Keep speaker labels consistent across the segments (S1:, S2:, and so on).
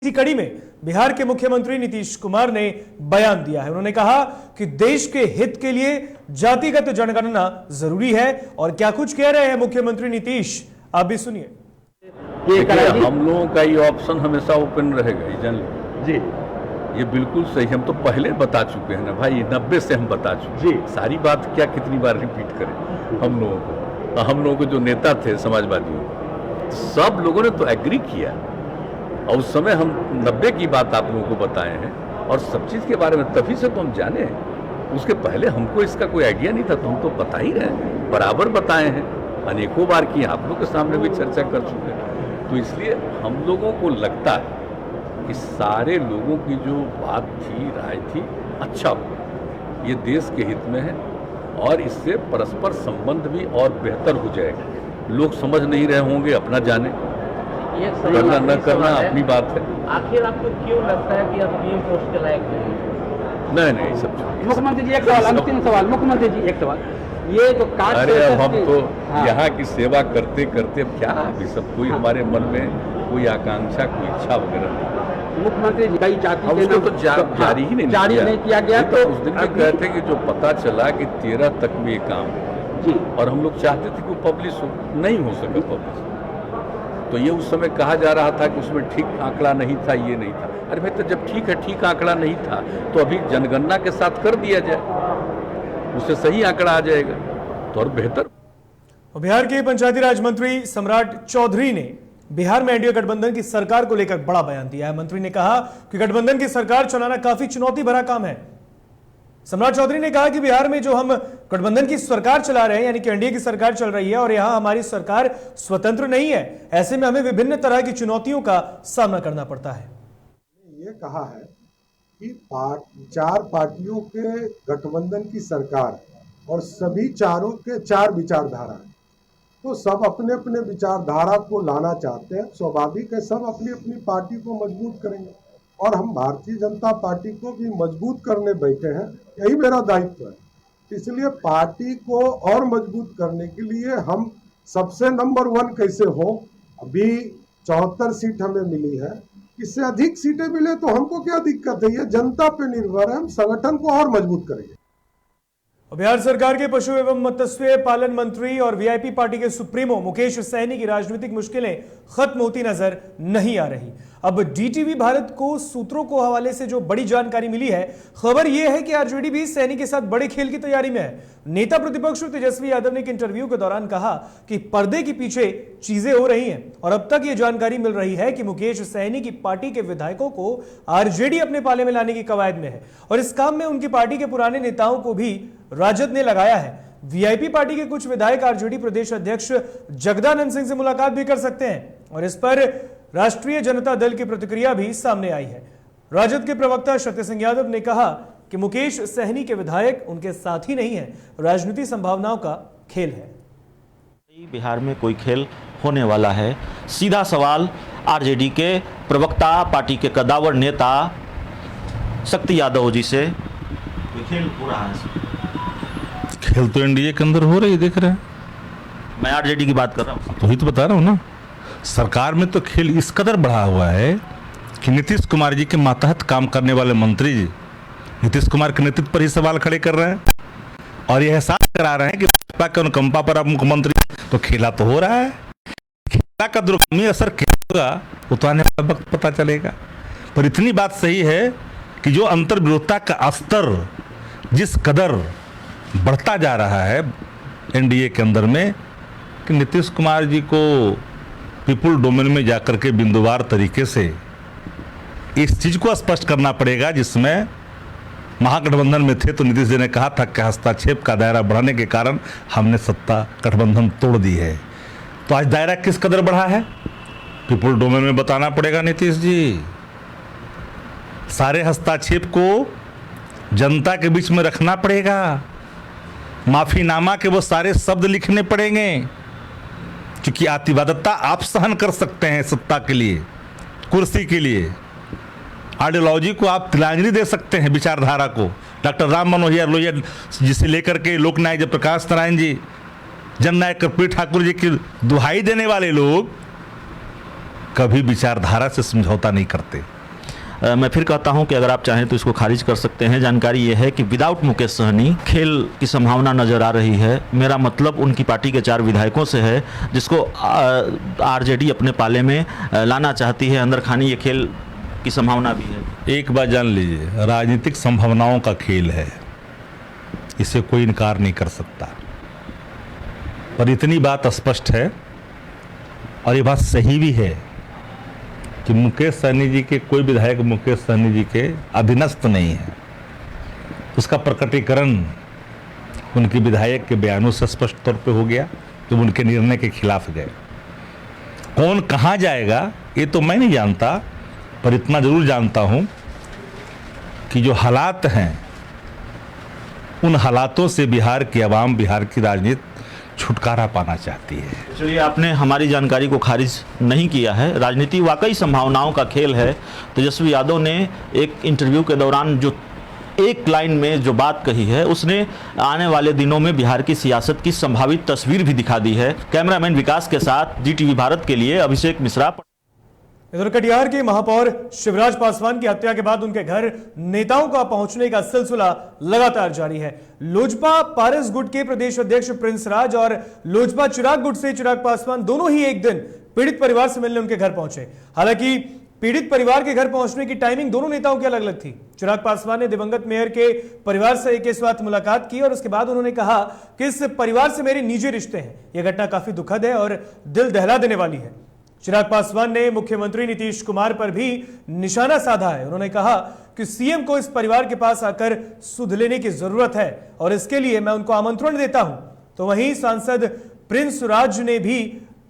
S1: इसी कड़ी में बिहार के मुख्यमंत्री नीतीश कुमार ने बयान दिया है। उन्होंने कहा कि देश के हित के लिए जातिगत जनगणना जरूरी है। और क्या कुछ कह रहे हैं मुख्यमंत्री नीतीश, आप भी सुनिए।
S2: हम लोगों का ये ऑप्शन हमेशा ओपन रहेगा जान जी। ये बिल्कुल सही, हम तो पहले बता चुके हैं ना भाई, 90 से हम बता चुके जी। सारी बात क्या कितनी बार रिपीट करें। हम लोगों को जो नेता थे समाजवादियों, सब लोगों ने तो एग्री किया और उस समय हम 90 की बात आप लोगों को बताए हैं और सब चीज़ के बारे में तभी से तो हम जाने। उसके पहले हमको इसका कोई आइडिया नहीं था, तो हम तो बता ही रहे हैं, बराबर बताए हैं, अनेकों बार की आप लोग के सामने भी चर्चा कर चुके हैं। तो इसलिए हम लोगों को लगता है कि सारे लोगों की जो बात थी, राय थी, अच्छा हो, ये देश के हित में है और इससे परस्पर संबंध भी और बेहतर हो जाएगा। लोग समझ नहीं रहे होंगे, अपना जाने, करना न करना अपनी बात है।
S3: आखिर आपको क्यों लगता है कि आप पीएम पोस्ट के लायक
S2: नहीं सब
S4: मुख्यमंत्री जी एक सवाल, अंतिम सवाल मुख्यमंत्री जी एक सवाल, ये जो कास्ट,
S2: अरे अब हम तो यहाँ की सेवा करते करते अब क्या अभी सब कोई हमारे मन में कोई आकांक्षा, कोई इच्छा वगैरह नहीं।
S4: मुख्यमंत्री जी कई जाति
S2: उसको तो जारी ही नहीं
S4: किया गया। तो
S2: उस दिन भी कहते कि जो पता चला कि 13 तक में ये काम जी, और हम लोग चाहते थे कि पब्लिश हो, नहीं हो सका पब्लिश। तो ये उस समय कहा जा रहा था कि उसमें ठीक आंकड़ा नहीं था, ये नहीं था। अरे भाई, तो जब ठीक आंकड़ा नहीं था तो अभी जनगणना के साथ कर दिया जाए, उससे सही आंकड़ा आ जाएगा तो और बेहतर।
S1: बिहार के पंचायती राज मंत्री सम्राट चौधरी ने बिहार में एनडीए गठबंधन की सरकार को लेकर बड़ा बयान दिया है। मंत्री ने कहा कि गठबंधन की सरकार चलाना काफी चुनौती भरा काम है। सम्राट चौधरी ने कहा कि बिहार में जो हम गठबंधन की सरकार चला रहे हैं, यानी कि एनडीए की सरकार चल रही है, और यहां हमारी सरकार स्वतंत्र नहीं है। ऐसे में हमें विभिन्न तरह की चुनौतियों का सामना करना पड़ता है।
S5: ये कहा है कि 4 पार्टियों के गठबंधन की सरकार और सभी चारों के 4 विचारधारा है, तो सब अपने अपने विचारधारा को लाना चाहते हैं। स्वाभाविक है, सब अपनी अपनी पार्टी को मजबूत करेंगे और हम भारतीय जनता पार्टी को भी मजबूत करने बैठे हैं, यही मेरा दायित्व है। इसलिए पार्टी को और मजबूत करने के लिए हम सबसे नंबर 1 कैसे हो। अभी 74 सीट हमें मिली है, इससे अधिक सीटें मिले तो हमको क्या दिक्कत है, ये जनता पे निर्भर है। हम संगठन को और मजबूत करेंगे।
S1: बिहार सरकार के पशु एवं मत्स्य पालन मंत्री और वीआईपी पार्टी के सुप्रीमो मुकेश सहनी की राजनीतिक मुश्किलें खत्म होती नजर नहीं आ रही। अब डीटीवी भारत को सूत्रों को हवाले से जो बड़ी जानकारी मिली है, खबर यह है कि आरजेडी भी सहनी के साथ बड़े खेल की तैयारी में है। नेता प्रतिपक्ष तेजस्वी यादव ने एक इंटरव्यू के दौरान कहा कि पर्दे के पीछे चीजें हो रही हैं और अब तक यह जानकारी मिल रही है कि मुकेश सहनी की पार्टी के विधायकों को आरजेडी अपने पाले में लाने की कवायद में है और इस काम में उनकी पार्टी के पुराने नेताओं को भी राजद ने लगाया है। वीआईपी पार्टी के कुछ विधायक आरजेडी प्रदेश अध्यक्ष जगदानंद सिंह से मुलाकात भी कर सकते हैं और इस पर राष्ट्रीय जनता दल की प्रतिक्रिया भी सामने आई है। राजद के प्रवक्ता शक्ति सिंह यादव ने कहा कि मुकेश सहनी के विधायक उनके साथ ही नहीं है, राजनीति संभावनाओं का खेल है।
S6: बिहार में कोई खेल होने वाला है। सीधा सवाल आरजेडी के प्रवक्ता, पार्टी के कद्दावर नेता शक्ति यादव जी से, खेल हो रहा है।
S7: खेल तो एनडीए के अंदर हो रही है, देख रहे हैं।
S6: मैं आरजेडी की बात कर रहा हूँ,
S7: तो ही तो बता रहा हूँ ना। सरकार में तो खेल इस कदर बढ़ा हुआ है कि नीतीश कुमार जी के मातहत काम करने वाले मंत्री जी नीतीश कुमार के नेतृत्व पर ही सवाल खड़े कर रहे हैं और यह एहसास करा रहे हैं कि भाजपा के अनुकंपा पर अब मुख्यमंत्री, तो खेला तो हो रहा है। खेला का दूरगामी असर क्या होगा वो तो आने वाला वक्त पता चलेगा। पर इतनी बात सही है कि जो अंतर विरोधता का स्तर जिस कदर बढ़ता जा रहा है एनडीए के अंदर में, कि नीतीश कुमार जी को पीपुल डोमेन में जाकर के बिंदुवार तरीके से इस चीज़ को स्पष्ट करना पड़ेगा, जिसमें महागठबंधन में थे तो नीतीश जी ने कहा था कि हस्तक्षेप का दायरा बढ़ाने के कारण हमने सत्ता गठबंधन तोड़ दी है। तो आज दायरा किस कदर बढ़ा है पीपुल डोमेन में बताना पड़ेगा नीतीश जी। सारे हस्तक्षेप को जनता के बीच में रखना पड़ेगा, माफीनामा के वो सारे शब्द लिखने पड़ेंगे, क्योंकि अतिवादता आप सहन कर सकते हैं सत्ता के लिए, कुर्सी के लिए। आइडियोलॉजी को आप तिलांजलि दे सकते हैं, विचारधारा को। डॉक्टर राम मनोहर लोहिया जिसे लेकर के लोकनायक जयप्रकाश नारायण जी, जननायक कर्पूरी ठाकुर जी की दुहाई देने वाले लोग कभी विचारधारा से समझौता नहीं करते।
S6: मैं फिर कहता हूं कि अगर आप चाहें तो इसको खारिज कर सकते हैं। जानकारी यह है कि विदाउट मुकेश सहनी खेल की संभावना नजर आ रही है। मेरा मतलब उनकी पार्टी के 4 विधायकों से है, जिसको आरजेडी अपने पाले में लाना चाहती है। अंदर खानी ये खेल की संभावना भी है।
S7: एक बात जान लीजिए, राजनीतिक संभावनाओं का खेल है, इसे कोई इनकार नहीं कर सकता। पर इतनी बात स्पष्ट है और ये बात सही भी है कि मुकेश सहनी जी के कोई विधायक मुकेश सहनी जी के अधीनस्थ नहीं है। उसका प्रकटीकरण उनके विधायक के बयानों से स्पष्ट तौर पे हो गया, जब उनके निर्णय के खिलाफ गए। कौन कहाँ जाएगा ये तो मैं नहीं जानता, पर इतना जरूर जानता हूं कि जो हालात हैं उन हालातों से बिहार की आवाम, बिहार की राजनीति छुटकारा पाना चाहती है।
S6: चलिए, आपने हमारी जानकारी को खारिज नहीं किया है। राजनीति वाकई संभावनाओं का खेल है। तेजस्वी यादव ने एक इंटरव्यू के दौरान जो एक लाइन में जो बात कही है, उसने आने वाले दिनों में बिहार की सियासत की संभावित तस्वीर भी दिखा दी है। कैमरामैन विकास के साथ जीटीवी भारत के लिए अभिषेक मिश्रा।
S1: इधर कटिहार के महापौर शिवराज पासवान की हत्या के बाद उनके घर नेताओं का पहुंचने का सिलसिला लगातार जारी है। लोजपा पारस गुट के प्रदेश अध्यक्ष प्रिंस राज और लोजपा चिराग गुट से चिराग पासवान दोनों ही एक दिन पीड़ित परिवार से मिलने उनके घर पहुंचे। हालांकि पीड़ित परिवार के घर पहुंचने की टाइमिंग दोनों नेताओं की अलग अलग थी। चिराग पासवान ने दिवंगत मेयर के परिवार से एक साथ मुलाकात की और उसके बाद उन्होंने कहा कि इस परिवार से मेरे निजी रिश्ते हैं। यह घटना काफी दुखद है और दिल दहला देने वाली है। चिराग पासवान ने मुख्यमंत्री नीतीश कुमार पर भी निशाना साधा है। उन्होंने कहा कि सीएम को इस परिवार के पास आकर सुध लेने की जरूरत है और इसके लिए मैं उनको आमंत्रण देता हूं। तो वहीं सांसद प्रिंस राज ने भी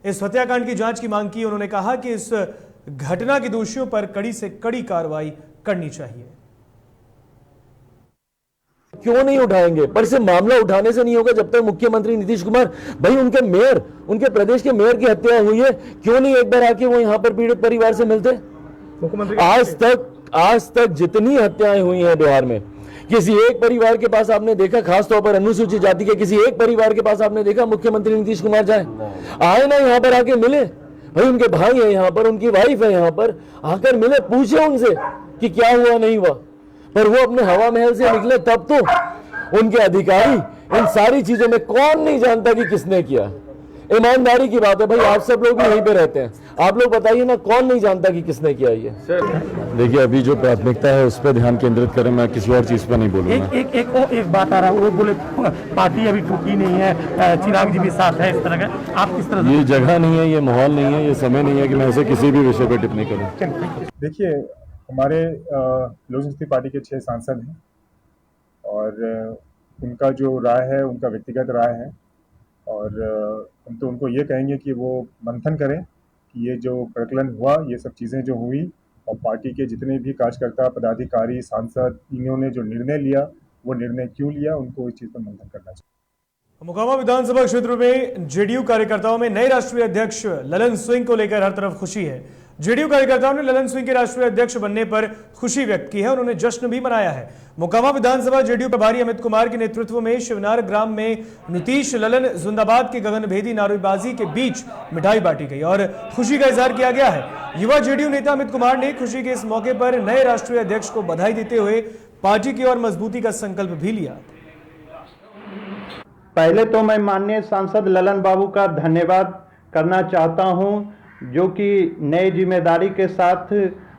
S1: इस हत्याकांड की जांच की मांग की। उन्होंने कहा कि इस घटना के दोषियों पर कड़ी से कड़ी कार्रवाई करनी चाहिए।
S8: क्यों नहीं उठाएंगे? पर से मामला उठाने से नहीं होगा जब तक मुख्यमंत्री नीतीश कुमार, भाई उनके मेयर, उनके प्रदेश के मेयर की हत्या हुई है, क्यों नहीं एक बार आके वो यहाँ पर पीड़ित परिवार से मिलते? मुख्यमंत्री आज तक जितनी हत्याएं हुई हैं बिहार में, किसी एक परिवार के पास आपने देखा, खासतौर पर अनुसूचित जाति के किसी एक परिवार के पास आपने देखा मुख्यमंत्री नीतीश कुमार जाए? आए ना यहाँ पर आके मिले, भाई उनके भाई है यहाँ पर, उनकी वाइफ है यहाँ पर, आकर मिले, पूछे उनसे कि क्या हुआ नहीं हुआ। पर वो अपने हवा महल से निकले तब तो उनके अधिकारी इन सारी चीजों में कौन नहीं जानता कि किसने किया। ईमानदारी की बात है भाई, आप सब लोग भी यहीं पे रहते हैं, आप लोग बताइए ना, कौन नहीं जानता कि किसने किया ये।
S9: देखिए, अभी जो प्राथमिकता है उस पर ध्यान केंद्रित करें, मैं किसी और चीज पर नहीं बोलूंगा।
S10: एक बात आ रहा है, वो बोले पार्टी अभी टूटी नहीं है, चिराग जी भी साथ है, इस तरह का आप किस तरह?
S9: ये जगह नहीं है, ये माहौल नहीं है, ये समय नहीं है कि मैं ऐसे किसी भी विषय पर टिप्पणी करूँ।
S11: देखिए, हमारे लोक जनशक्ति पार्टी के 6 सांसद हैं और उनका जो राय है उनका व्यक्तिगत राय है और हम तो उनको ये कहेंगे कि वो मंथन करें कि ये जो प्रकलन हुआ, ये सब चीज़ें जो हुई और पार्टी के जितने भी कार्यकर्ता, पदाधिकारी, सांसद, इन्होंने जो निर्णय लिया वो निर्णय क्यों लिया, उनको इस चीज़ पर मंथन करना चाहिए।
S1: मोकामा विधानसभा क्षेत्र में जेडीयू कार्यकर्ताओं में नए राष्ट्रीय अध्यक्ष ललन सिंह को लेकर हर तरफ खुशी है। जेडीयू कार्यकर्ताओं ने ललन सिंह के राष्ट्रीय अध्यक्ष बनने पर खुशी व्यक्त की है। उन्होंने जश्न भी मनाया है। मोकामा विधानसभा जेडीयू प्रभारी अमित कुमार के नेतृत्व में शिवनार ग्राम में नीतीश ललन जिंदाबाद के गगनभेदी नारेबाजी के बीच मिठाई बांटी गई और खुशी का इजहार किया गया है। युवा जेडीयू नेता अमित कुमार ने खुशी के इस मौके पर नए राष्ट्रीय अध्यक्ष को बधाई देते हुए पार्टी की ओर मजबूती का संकल्प भी लिया।
S12: पहले तो मैं माननीय सांसद ललन बाबू का धन्यवाद करना चाहता हूं, जो कि नए जिम्मेदारी के साथ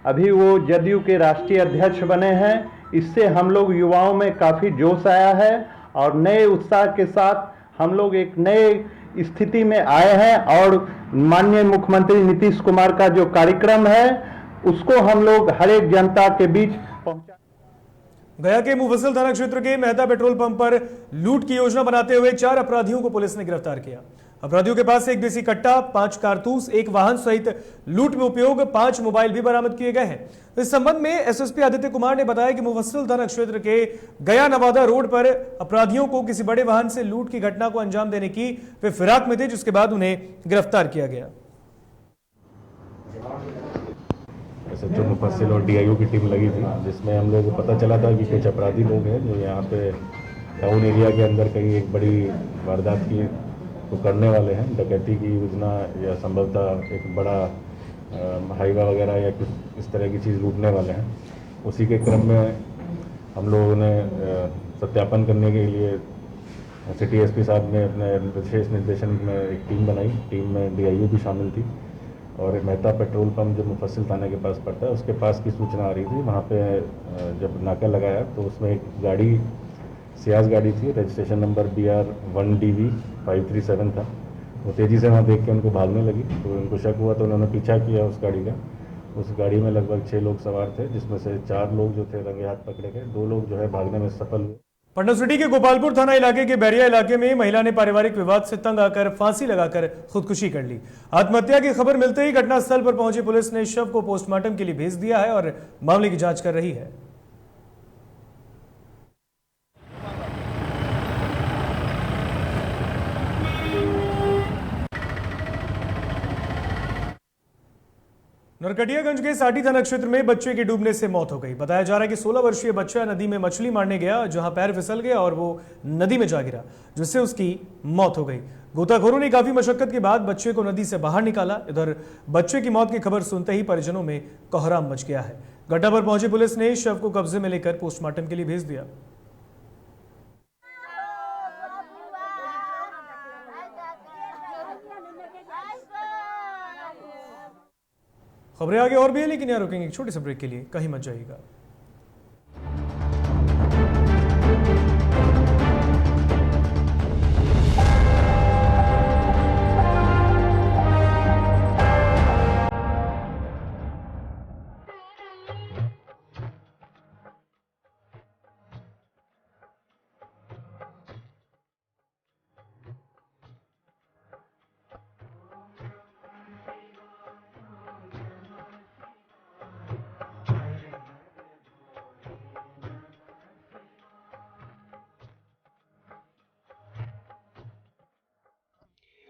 S12: अभी वो जदयू के राष्ट्रीय अध्यक्ष बने हैं। इससे हम लोग युवाओं में काफ़ी जोश आया है और नए उत्साह के साथ हम लोग एक नए स्थिति में आए हैं और माननीय मुख्यमंत्री नीतीश कुमार का जो कार्यक्रम है उसको हम लोग हर एक जनता के बीच पहुंचा।
S1: गया के मुफस्सिल थाना क्षेत्र के मेहता पेट्रोल पंप पर लूट की योजना बनाते हुए 4 अपराधियों को पुलिस ने गिरफ्तार किया। अपराधियों के पास एक देसी कट्टा, 5 कारतूस, एक वाहन सहित लूट में उपयोग 5 मोबाइल भी बरामद किए गए हैं। इस संबंध में एसएसपी आदित्य कुमार ने बताया कि मुफस्सिल थाना क्षेत्र के गया नवादा रोड पर अपराधियों को किसी बड़े वाहन से लूट की घटना को अंजाम देने की वे फिराक में थे, जिसके बाद उन्हें गिरफ्तार किया गया।
S9: एसएचओ मुफस्सिल और डीआईओ की टीम लगी थी, जिसमें हम लोग को पता चला था कि कुछ अपराधी लोग हैं जो यहाँ पे टाउन एरिया के अंदर कहीं एक बड़ी वारदात की तो करने वाले हैं, डकैती की योजना या संभवतः एक बड़ा हाईवा वगैरह या कुछ इस तरह की चीज़ लूटने वाले हैं। उसी के क्रम में हम लोगों ने सत्यापन करने के लिए सिटी एसपी साहब ने अपने विशेष निर्देशन में एक टीम बनाई। टीम में DIO भी शामिल थी और मेहता पेट्रोल पंप जो मुफस्सिल थाने के पास पड़ता है उसके पास की सूचना आ रही थी। वहाँ पे जब नाका लगाया तो उसमें एक गाड़ी, सियाज गाड़ी थी, रजिस्ट्रेशन नंबर BR 1DV 537 था। वो तेज़ी से वहाँ देख के उनको भागने लगी, तो उनको शक हुआ तो उन्होंने पीछा किया उस गाड़ी का। उस गाड़ी में लगभग 6 लोग सवार थे, जिसमें से 4 लोग जो थे रंगे हाथ पकड़े गए, 2 लोग जो है भागने में सफल हुए।
S1: पटना सिटी के गोपालपुर थाना इलाके के बैरिया इलाके में महिला ने पारिवारिक विवाद से तंग आकर फांसी लगाकर खुदकुशी कर ली। आत्महत्या की खबर मिलते ही घटनास्थल पर पहुंची पुलिस ने शव को पोस्टमार्टम के लिए भेज दिया है और मामले की जांच कर रही है। नरकटियागंज के साठी थाना क्षेत्र में बच्चे की डूबने से मौत हो गई। बताया जा रहा है कि 16 वर्षीय बच्चा नदी में मछली मारने गया, जहां पैर फिसल गया और वो नदी में जा गिरा, जिससे उसकी मौत हो गई। गोताखोरों ने काफी मशक्कत के बाद बच्चे को नदी से बाहर निकाला। इधर बच्चे की मौत की खबर सुनते ही परिजनों में कोहराम मच गया है। घटना पर पहुंची पुलिस ने शव को कब्जे में लेकर पोस्टमार्टम के लिए भेज दिया। खबरें आगे और भी है, लेकिन यहाँ रुकेंगे एक छोटे से ब्रेक के लिए, कहीं मत जाइएगा।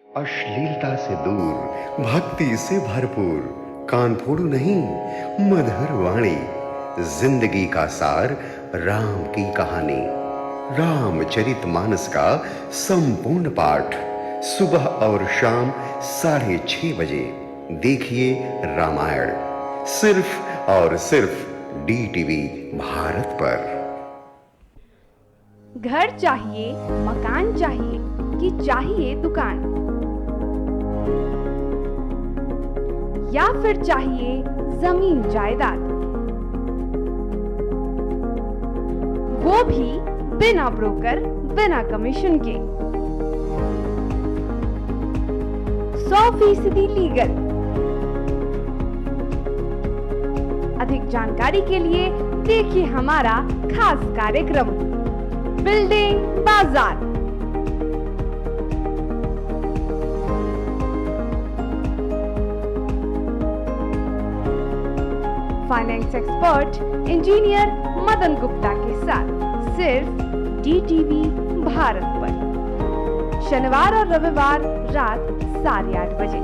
S13: अश्लीलता से दूर, भक्ति से भरपूर, कान फोड़ू नहीं, मधुर वाणी, जिंदगी का सार, राम की कहानी, रामचरितमानस का संपूर्ण पाठ, सुबह और शाम 6:30 बजे देखिए रामायण, सिर्फ और सिर्फ DTV भारत पर।
S14: घर चाहिए, मकान चाहिए कि चाहिए दुकान, या फिर चाहिए जमीन जायदाद, वो भी बिना ब्रोकर, बिना कमीशन के, 100% लीगल। अधिक जानकारी के लिए देखिए हमारा खास कार्यक्रम बिल्डिंग बाजार। Finance expert engineer Madan Gupta के साथ सिर्फ DTV भारत पर, शनिवार और रविवार रात 8:30 बजे।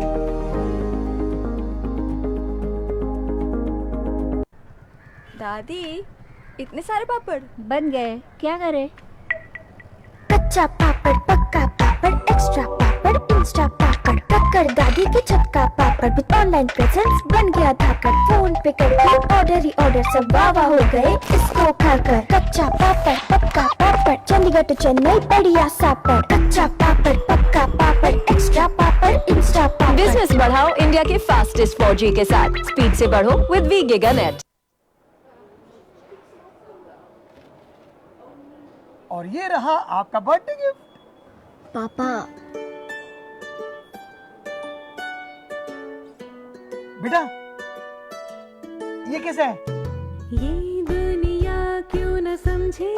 S15: दादी, इतने सारे पापड़ बन गए, क्या करें? कच्चा पापड़, पक्का पापड़, एक्स्ट्रा पापड़, इंस्टा पापड़, कक्कर दादी के छत का पापड़, विद ऑनलाइन प्रेजेंस बन गया धाकड़। फोन पे करके ऑर्डर ही ऑर्डर, सब वाह हो गए इसको खाकर। कच्चा पापड़, पक्का पापड़, चंडीगढ़ to चेन्नई बढ़िया सापड़। कच्चा पापड़, पक्का पापड़, एक्स्ट्रा पापड़, इंस्टा पापड़।
S16: बिजनेस बढ़ाओ इंडिया के फास्टेस्ट 4G के साथ, स्पीड से बढ़ो विद V GigaNet।
S17: और ये रहा आपका बर्थडे गिफ्ट।
S15: पापा,
S17: बेटा ये कैसा है?
S18: ये दुनिया क्यों न समझे,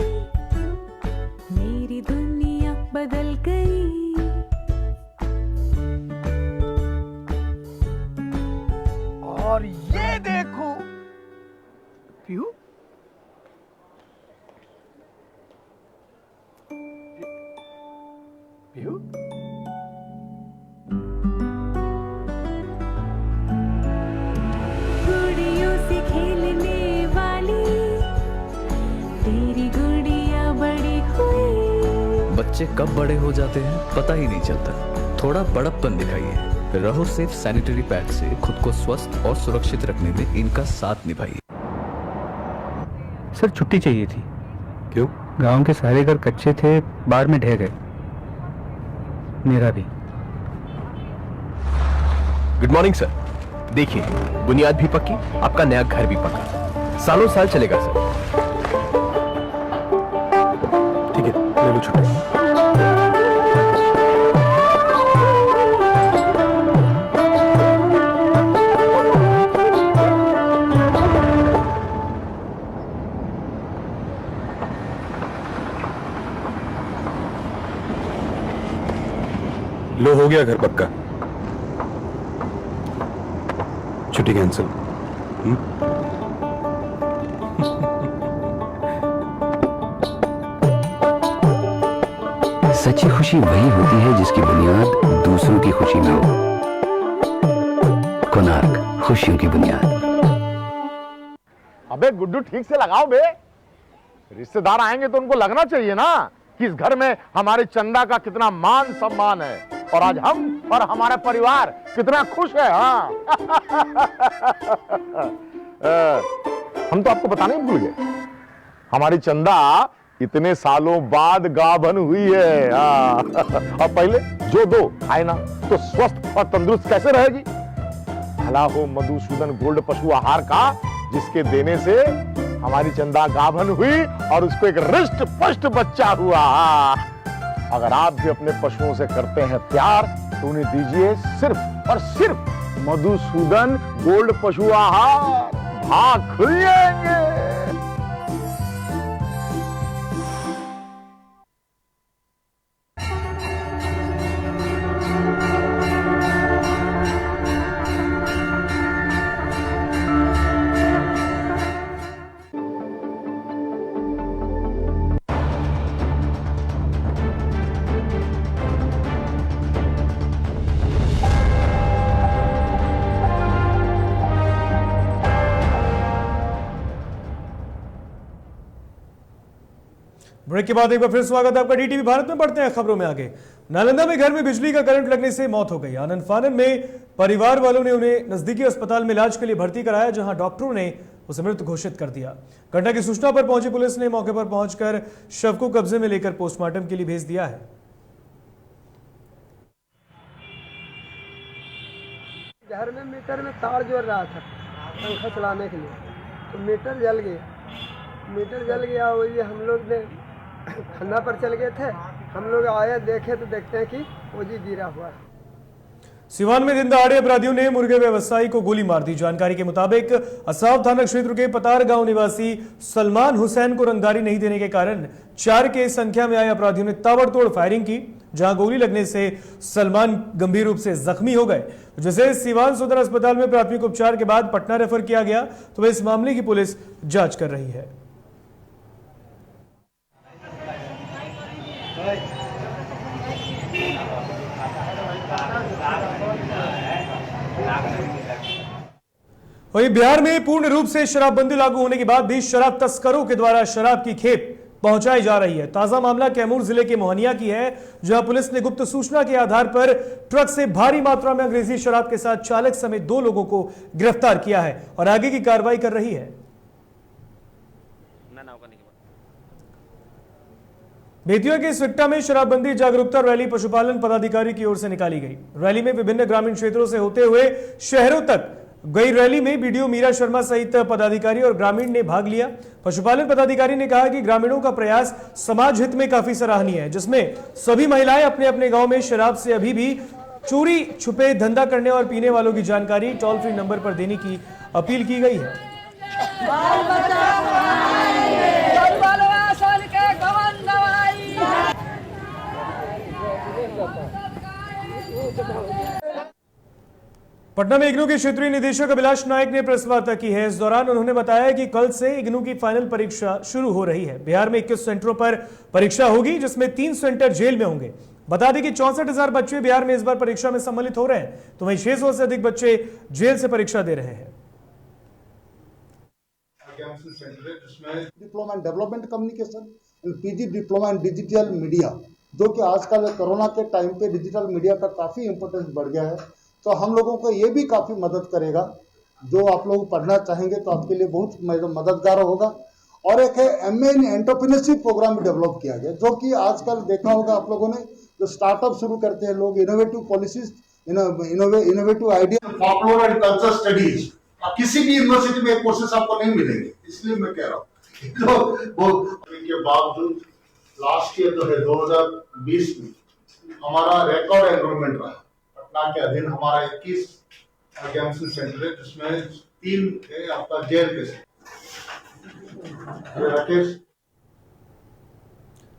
S18: मेरी दुनिया बदल गई।
S17: और ये देखो पीहू, पीहू
S18: गुड़ियों से खेलने वाली तेरी गुड़िया बड़ी हुई।
S19: बच्चे कब बड़े हो जाते हैं पता ही नहीं चलता। थोड़ा बड़प्पन दिखाइए। रहो सेफ सैनिटरी पैड से खुद को स्वस्थ और सुरक्षित रखने में इनका साथ निभाइए।
S10: सर छुट्टी चाहिए थी।
S19: क्यों?
S10: गांव के सारे घर कच्चे थे, बाढ़ में ढह गए, मेरा भी।
S19: Good morning sir. देखिए, बुनियाद भी पक्की, आपका नया घर भी पक्का, सालों साल चलेगा सर। ठीक है, ले लो छुट्टी।
S20: लो, हो गया घर पक्का, छुट्टी कैंसिल।
S21: सच्ची खुशी वही होती है जिसकी बुनियाद दूसरों की खुशी में हो। कोणार्क, खुशियों की बुनियाद।
S22: अबे गुड्डू ठीक से लगाओ बे, रिश्तेदार आएंगे तो उनको लगना चाहिए ना कि इस घर में हमारे चंदा का कितना मान सम्मान है और आज हम और हमारा परिवार कितना खुश है। हाँ हम तो आपको बताने ही भूल गए, हमारी चंदा इतने सालों बाद गाभन हुई है। और पहले जो दो खाए ना तो स्वस्थ और तंदुरुस्त कैसे रहेगी। भला हो मधुसूदन गोल्ड पशु आहार का, जिसके देने से हमारी चंदा गाभन हुई और उसको एक रिष्ट पुष्ट बच्चा हुआ। अगर आप भी अपने पशुओं से करते हैं प्यार तो उन्हें दीजिए सिर्फ और सिर्फ मधुसूदन गोल्ड पशु आहार, भाग खुल जाएंगे।
S1: ब्रेक के बाद एक बार फिर स्वागत है आपका डीटीवी भारत में। बढ़ते हैं खबरों में आगे। नालंदा में घर में बिजली का करंट लगने से मौत हो गई। आनंद फानन में परिवार वालों ने उन्हें नजदीकी अस्पताल में इलाज के लिए भर्ती कराया, जहां डॉक्टरों ने उसे मृत घोषित कर दिया। घटना की सूचना पर पहुंची पुलिस ने मौके पर पहुंचकर शव को कब्जे में लेकर पोस्टमार्टम के लिए भेज दिया है।
S23: घर में मीटर में तार जोड़ रहा था पंखा चलाने के लिए, तो मीटर जल गया। वही हम लोग ने खन्ना पर चल गए थे, हम लोग आए देखे तो देखते हैं कि वो जी गिरा हुआ है।
S1: सिवान में दिन दहाड़े अपराधियों ने मुर्गे व्यवसायी को गोली मार दी। जानकारी के मुताबिक असाव थाना क्षेत्र के पतार गांव निवासी सलमान हुसैन को रंगदारी नहीं देने के कारण 4 के संख्या में आए अपराधियों ने ताबड़तोड़ फायरिंग की, जहां गोली लगने से सलमान गंभीर रूप से जख्मी हो गए, जिसे सिवान सदर अस्पताल में प्राथमिक उपचार के बाद पटना रेफर किया गया। तो इस मामले की पुलिस जांच कर रही है। वहीं बिहार में पूर्ण रूप से शराबबंदी लागू होने के बाद भी शराब तस्करों के द्वारा शराब की खेप पहुंचाई जा रही है। ताजा मामला कैमूर जिले के मोहनिया की है, जहां पुलिस ने गुप्त सूचना के आधार पर ट्रक से भारी मात्रा में अंग्रेजी शराब के साथ चालक समेत 2 लोगों को गिरफ्तार किया है और आगे की कार्रवाई कर रही है। बेतिया के सिकटा में शराबबंदी जागरूकता रैली पशुपालन पदाधिकारी की ओर से निकाली गई। रैली में विभिन्न ग्रामीण क्षेत्रों से होते हुए शहरों तक गई रैली में बीडीओ मीरा शर्मा सहित पदाधिकारी और ग्रामीण ने भाग लिया। पशुपालन पदाधिकारी ने कहा कि ग्रामीणों का प्रयास समाज हित में काफी सराहनीय है, जिसमें सभी महिलाएं अपने अपने गांव में शराब से अभी भी चोरी छुपे धंधा करने और पीने वालों की जानकारी टोल फ्री नंबर पर देने की अपील की गई है। पटना में इग्नू के क्षेत्रीय निदेशक अभिलाष नायक ने प्रेस वार्ता की है। इस दौरान उन्होंने बताया कि कल से इग्नू की फाइनल परीक्षा शुरू हो रही है। बिहार में 21 सेंटरों पर परीक्षा होगी, जिसमें 3 सेंटर जेल में होंगे। बता दें कि 64,000 बच्चे बिहार में इस बार परीक्षा में सम्मिलित हो रहे हैं, तो वहीं 600 से अधिक बच्चे जेल से परीक्षा दे रहे हैं।
S24: Diploma in development communication, PG diploma in digital media, जो कि आजकल कोरोना के टाइम पे डिजिटल मीडिया का काफ़ी इंपॉर्टेंस बढ़ गया है। तो हम लोगों को ये भी काफ़ी मदद करेगा। जो आप लोग पढ़ना चाहेंगे तो आपके लिए बहुत मददगार होगा। और एक है MA इन एंटरप्रेन्योरशिप प्रोग्राम भी डेवलप किया गया, जो कि आजकल देखा होगा आप लोगों ने, जो स्टार्टअप शुरू करते हैं लोग, innovative policies, innovative idea, folklore and culture studies, किसी भी यूनिवर्सिटी में कोर्सेस आपको नहीं मिलेंगे। इसलिए मैं कह रहा हूँ के बावजूद लास्ट ईयर जो है 2020 में हमारा रिकॉर्ड एनरोलमेंट रहा। पटना के अधीन हमारा 21 कैंपसिंग सेंटर है, जिसमें 3 है आपका जेल के। राकेश,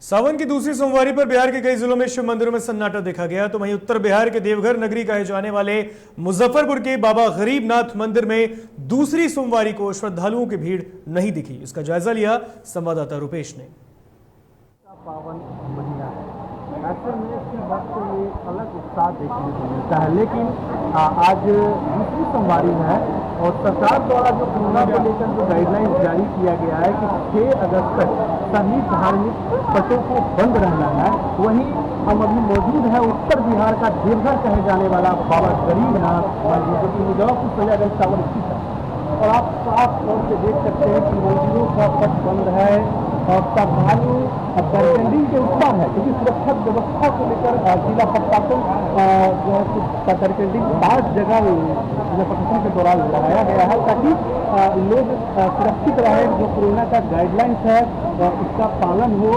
S1: सावन की दूसरी सोमवारी पर बिहार के कई जिलों में शिव मंदिरों में सन्नाटा देखा गया, तो वहीं उत्तर बिहार के देवघर नगरी कहे जाने वाले मुजफ्फरपुर के बाबा गरीबनाथ मंदिर में दूसरी सोमवारी को श्रद्धालुओं की भीड़ नहीं दिखी। इसका जायजा लिया संवाददाता रुपेश ने।
S2: पावन महीना है, ऐसे में इस वक्त ये अलग उत्साह देखने को मिलता है, लेकिन आज दूसरी सोमवारी है और सरकार द्वारा जो कोरोना को लेकर जो गाइडलाइंस जारी किया गया है कि 6 अगस्त तक सभी धार्मिक स्थलों को बंद रहना है। वहीं हम अभी मौजूद है उत्तर बिहार का देवघर कहे जाने वाला बाबा गरीबनाथ मंदिर, जो कि मुजफ्फरपुर सैयदगंज टावर स्थित है। और आप साफ तौर से देख सकते हैं कि मंदिरों का पथ बंद है और श्रद्धालु बैरिकेडिंग के ऊपर है, क्योंकि सुरक्षा व्यवस्था को लेकर जिला प्रशासन जो है बैरिकेडिंग 5 जगह जिला प्रशासन के दौरान लगाया गया है, ताकि लोग सुरक्षित रहे। जो कोरोना का गाइडलाइंस है उसका पालन हो।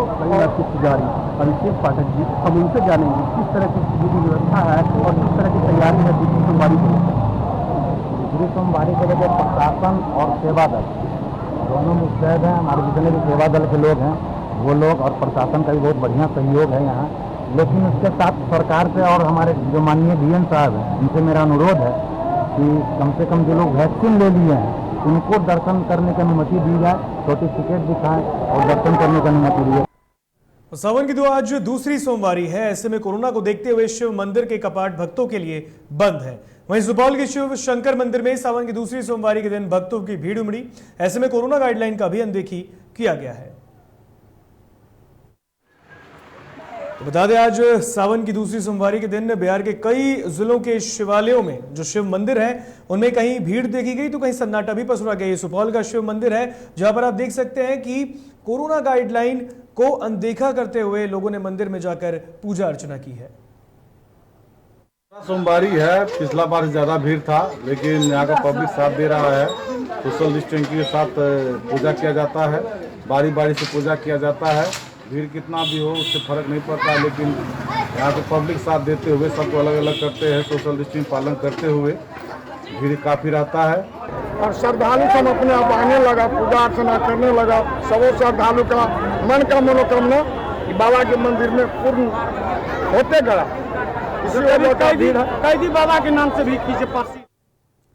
S2: के पुजारी अभिषेक पाठक जी, हम उनसे जानेंगे किस तरह की विधि व्यवस्था है और किस तरह की तैयारी है दूसरी सोमवारी को। दूसरी सोमवारी को लेकर प्रशासन और सेवा दल दोनों मुस्तैद हैं। हमारे जितने भी सेवा दल के लोग हैं वो लोग और प्रशासन का भी बहुत बढ़िया सहयोग है यहाँ। लेकिन उसके साथ सरकार से और हमारे जो माननीय DN साहब हैं उनसे मेरा अनुरोध है कि कम से कम जो लोग वैक्सीन ले लिए हैं उनको दर्शन करने की अनुमति दी जाए, सर्टिफिकेट दिखाएं और दर्शन करने की अनुमति दी जाए।
S1: सावन की आज दूसरी सोमवारी है, ऐसे में कोरोना को देखते हुए शिव मंदिर के कपाट भक्तों के लिए बंद है। वहीं सुपौल के शिव शंकर मंदिर में सावन की दूसरी सोमवारी के दिन भक्तों की भीड़ उमड़ी। ऐसे में कोरोना गाइडलाइन का भी अनदेखी किया गया है। तो बता दें, आज सावन की दूसरी सोमवारी के दिन बिहार के कई जिलों के शिवालयों में जो शिव मंदिर है उनमें कहीं भीड़ देखी गई तो कहीं सन्नाटा भी पसरा गया। सुपौल का शिव मंदिर है जहां पर आप देख सकते हैं कि कोरोना गाइडलाइन को अनदेखा करते हुए लोगों ने मंदिर में जाकर पूजा अर्चना की है।
S3: सोमवारी है, पिछला बार से ज्यादा भीड़ था, लेकिन यहाँ का पब्लिक साथ दे रहा है। सोशल डिस्टेंसिंग के साथ पूजा किया जाता है, बारी बारी से पूजा किया जाता है। भीड़ कितना भी हो उससे फर्क नहीं पड़ता, लेकिन यहाँ के पब्लिक साथ देते हुए सबको अलग अलग करते हैं, सोशल डिस्टेंसिंग पालन करते हुए भीड़ काफी रहता है।
S4: और श्रद्धालु सब अपने आप आने लगा, पूजा अर्चना करने लगा। सब श्रद्धालु का मन का मनोकामना बाबा के मंदिर में पूर्ण होते गया। कैदी बाबा के नाम से भी कीजिए पर्ची।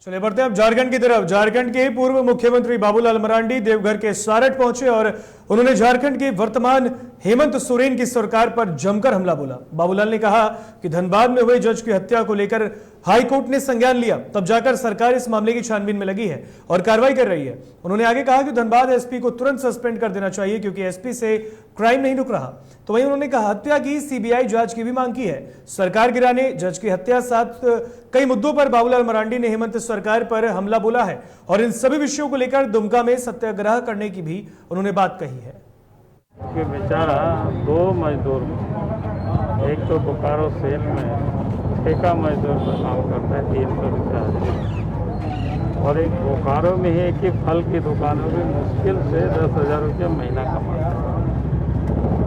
S1: चलिए बढ़ते हैं अब झारखंड की तरफ। झारखंड के पूर्व मुख्यमंत्री बाबूलाल मरांडी देवघर के सारठ पहुंचे और उन्होंने झारखंड के वर्तमान हेमंत सोरेन की सरकार पर जमकर हमला बोला। बाबूलाल ने कहा कि धनबाद में हुए जज की हत्या को लेकर हाई कोर्ट ने संज्ञान लिया, तब जाकर सरकार इस मामले की छानबीन में लगी है और कार्रवाई कर रही है। उन्होंने आगे कहा कि धनबाद एसपी को तुरंत सस्पेंड कर देना चाहिए क्योंकि एसपी से क्राइम नहीं रुक रहा। तो वहीं उन्होंने कहा हत्या की सीबीआई जांच की भी मांग की है। सरकार गिराने, जज की हत्या साथ कई मुद्दों पर बाबूलाल मरांडी ने हेमंत सरकार पर हमला बोला है और इन सभी विषयों को लेकर दुमका में सत्याग्रह करने की भी उन्होंने बात कही है।
S5: कि बेचारा 2 मजदूर, एक तो बोकारो सेल में ठेका मजदूर पर काम करता है 300 रुपया, और एक बोकारो में ही एक ही फल की दुकानों में मुश्किल से 10,000 रुपये महीना कमाता है।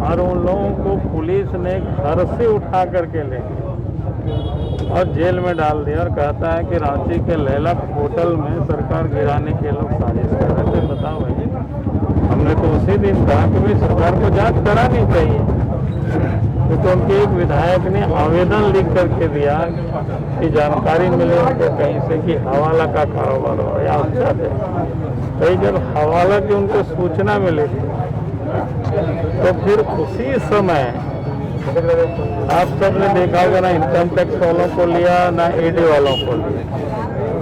S5: और उन लोगों को पुलिस ने घर से उठा करके ले गया और जेल में डाल दिया और कहता है कि रांची के लैला होटल में सरकार गिराने के लोग साजिश कर रहे थे। बताओ भाई, हमने तो उसी दिन कहा कि भाई सरकार को जांच करानी चाहिए। तो उनके एक विधायक ने आवेदन लिख करके दिया कि जानकारी मिले उनको कहीं से कि हवाला का कारोबार हो या अच्छा दे। कई जब हवाला की उनको सूचना मिली तो फिर उसी समय आप सबने देखा होगा ना इनकम टैक्स वालों को लिया ना ईडी वालों को लिया।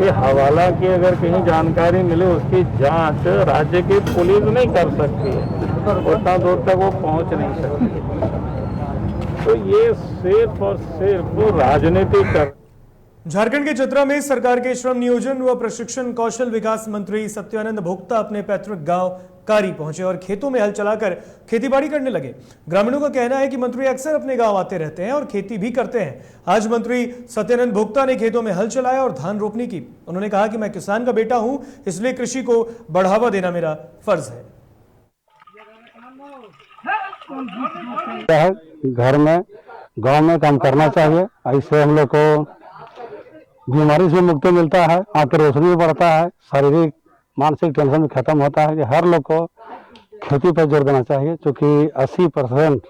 S5: ये हवाला की अगर कहीं जानकारी मिले उसकी जांच राज्य की पुलिस नहीं कर सकती है, उतना दूर तक वो पहुंच नहीं सकती। तो ये सिर्फ और सिर्फ राजनीति कर
S1: झारखंड के चतरा में सरकार के श्रम नियोजन व प्रशिक्षण कौशल विकास मंत्री सत्यानंद भोक्ता अपने पैतृक गांव कारी पहुंचे और खेतों में हल चलाकर खेतीबाड़ी करने लगे। ग्रामीणों का कहना है कि मंत्री अक्सर अपने गांव आते रहते हैं और खेती भी करते हैं। आज मंत्री सत्यानंद भोक्ता ने खेतों में हल चलाया और धान रोपनी की। उन्होंने कहा कि मैं किसान का बेटा हूं, इसलिए कृषि को बढ़ावा देना मेरा फर्ज है।
S6: घर में गांव में काम करना चाहिए, ऐसे हम लोग को बीमारी से मुक्ति मिलता है, आंख की रोशनी भी बढ़ता है, शारीरिक मानसिक टेंशन भी खत्म होता है। कि हर लोग को खेती पर जोर देना चाहिए, क्योंकि 80%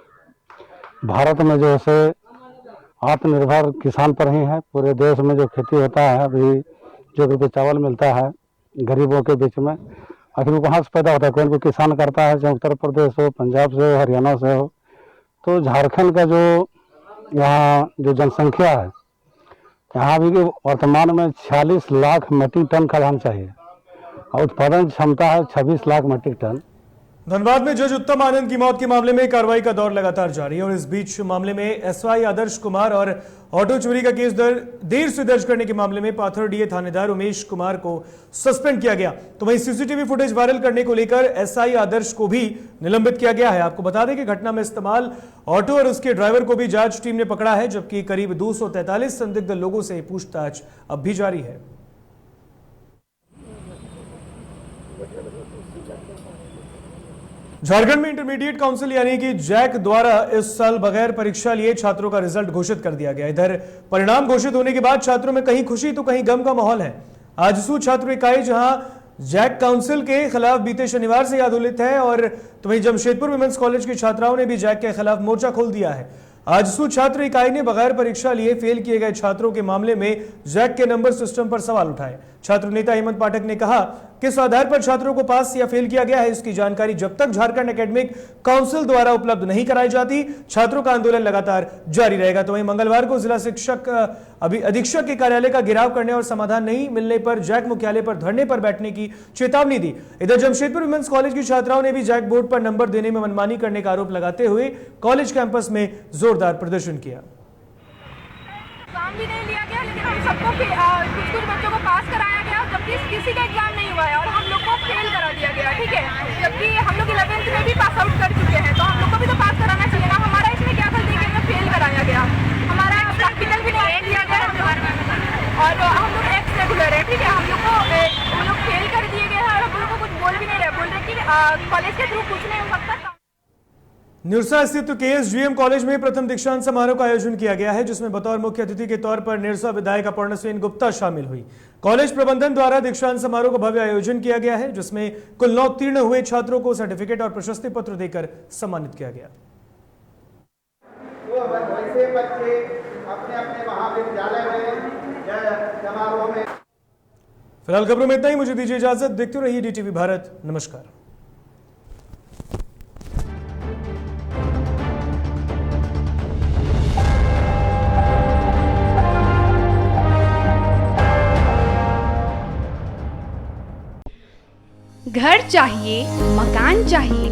S6: भारत में जो है आत्मनिर्भर किसान पर ही है। पूरे देश में जो खेती होता है, अभी जो रुपये चावल मिलता है गरीबों के बीच में, आखिर वो कहाँ से पैदा होता है? कोई भी किसान करता है, चाहे उत्तर प्रदेश हो, पंजाब से हो, हरियाणा से हो। तो झारखंड का जो यहाँ जो जनसंख्या है, यहाँ भी वर्तमान में 46 लाख मीट्रिक टन का धान चाहिए और उत्पादन क्षमता है 26 लाख मीट्रिक टन।
S1: धनबाद में जज उत्तम आनंद की मौत के मामले में कार्रवाई का दौर लगातार जारी है और इस बीच मामले में एसवाई आदर्श कुमार और ऑटो चोरी का केस देर से दर्ज करने के मामले में पाथरडीह थानेदार उमेश कुमार को सस्पेंड किया गया। तो वहीं सीसीटीवी फुटेज वायरल करने को लेकर एसआई आदर्श को भी निलंबित किया गया है। आपको बता दें कि घटना में इस्तेमाल ऑटो और उसके ड्राइवर को भी जांच टीम ने पकड़ा है, जबकि करीब 243 संदिग्ध लोगों से पूछताछ अब भी जारी है। झारखंड में इंटरमीडिएट काउंसिल यानी कि जैक द्वारा इस साल बगैर परीक्षा लिए छात्रों का रिजल्ट घोषित कर दिया गया। इधर परिणाम घोषित होने के बाद छात्रों में कहीं खुशी तो कहीं गम का माहौल है। आजसू छात्र इकाई जहां जैक काउंसिल के खिलाफ बीते शनिवार से यादुलित है और तो वहीं जमशेदपुर विमेंस कॉलेज की छात्राओं ने भी जैक के खिलाफ मोर्चा खोल दिया है। आजसू छात्र इकाई ने बगैर परीक्षा लिए फेल किए गए छात्रों के मामले में जैक के नंबर सिस्टम पर सवाल उठाए। छात्र नेता हेमंत पाठक ने कहा किस आधार पर छात्रों को पास या फेल किया गया है, इसकी जानकारी जब तक झारखंड एकेडमिक काउंसिल द्वारा उपलब्ध नहीं कराई जाती, छात्रों का आंदोलन लगातार जारी रहेगा। तो वहीं मंगलवार को जिला शिक्षक अधीक्षक के कार्यालय का घेराव करने और समाधान नहीं मिलने पर जैक मुख्यालय पर धरने पर बैठने की चेतावनी दी। इधर जमशेदपुर विमेंस कॉलेज की छात्राओं ने भी जैक बोर्ड पर नंबर देने में मनमानी करने का आरोप लगाते हुए कॉलेज कैंपस में जोरदार प्रदर्शन किया।
S7: एग्जाम भी नहीं लिया गया, लेकिन हम सबको कुछ बच्चों को पास कराया गया, जबकि किसी का एग्जाम नहीं हुआ है और हम लोग को फेल करा दिया गया। ठीक है, जबकि हम लोग 11th में भी पास आउट कर चुके हैं, तो हम लोग को भी तो पास कराना चाहिए ना। हमारा इसमें क्या गलती है कि हमें फेल कराया गया? हमारा प्रैक्टिकल भी नहीं दिया गया और हम लोग एक्स रेगुलर है। ठीक है, हम लोग फेल कर दिए गए हैं और हम लोग को कुछ बोल भी नहीं रहे, बोल रहे कि कॉलेज के थ्रू कुछ नहीं हो सकता।
S1: निरसा स्थित केएसजीएम कॉलेज में प्रथम दीक्षांत समारोह का आयोजन किया गया है, जिसमें बतौर मुख्य अतिथि के तौर पर निरसा विधायक अपर्णसेन गुप्ता शामिल हुई। कॉलेज प्रबंधन द्वारा दीक्षांत समारोह का भव्य आयोजन किया गया है, जिसमें कुल 9 उत्तीर्ण हुए छात्रों को सर्टिफिकेट और प्रशस्ति पत्र देकर सम्मानित किया गया।
S8: वैसे बच्चे अपने महाविद्यालय में समारोह में।
S1: फिलहाल खबरों में इतना ही, मुझे दीजिए इजाजत। देखते रहिए डीटीवी भारत। नमस्कार।
S14: घर चाहिए, मकान चाहिए,